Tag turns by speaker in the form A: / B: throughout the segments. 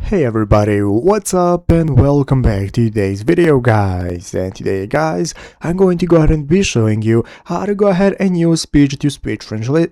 A: Hey everybody, what's up and welcome back to today's video guys. And today guys, I'm going to go ahead and be showing you how to go ahead and use speech-to-speech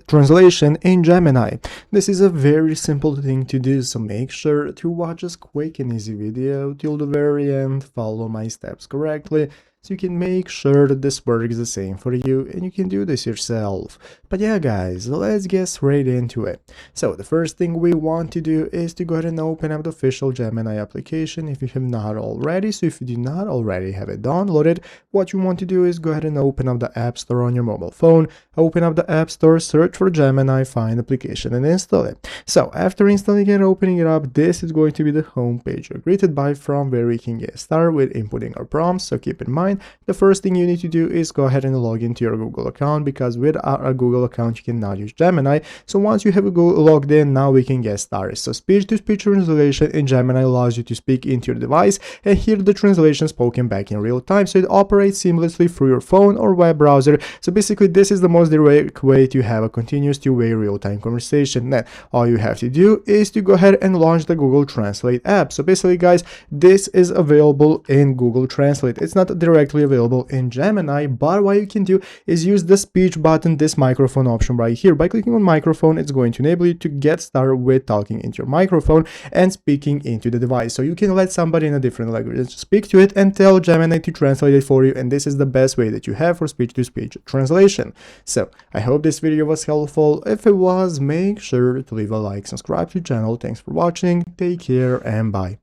A: translation in Gemini. This is a very simple thing to do, so make sure to watch this quick and easy video till the very end, follow my steps correctly, so you can make sure that this works the same for you and you can do this yourself. But yeah guys, let's get straight into it. So the first thing we want to do is to go ahead and open up the official Gemini application if you have not already. So if you do not already have it downloaded, what you want to do is go ahead and open up the App Store on your mobile phone, open up the App Store, search for Gemini, find application and install it. So after installing and opening it up, this is going to be the home page you're greeted by, from where we can get started with inputting our prompts. So keep in mind, the first thing you need to do is go ahead and log into your Google account, because without a Google account you cannot use Gemini. So once you have a Google logged in, now we can get started. So speech-to-speech translation in Gemini allows you to speak into your device and hear the translation spoken back in real time, so it operates seamlessly through your phone or web browser. So basically this is the most direct way to have a continuous two-way real-time conversation. Then all you have to do is to go ahead and launch the Google Translate app. So basically guys, this is available in Google Translate. It's not directly available in Gemini, but what you can do is use the speech button, this microphone option right here. By clicking on microphone, it's going to enable you to get started with talking into your microphone and speaking into the device. So you can let somebody in a different language speak to it and tell Gemini to translate it for you, and this is the best way that you have for speech-to-speech translation. So I hope this video was helpful. If it was, make sure to leave a like, subscribe to the channel. Thanks for watching, take care and bye.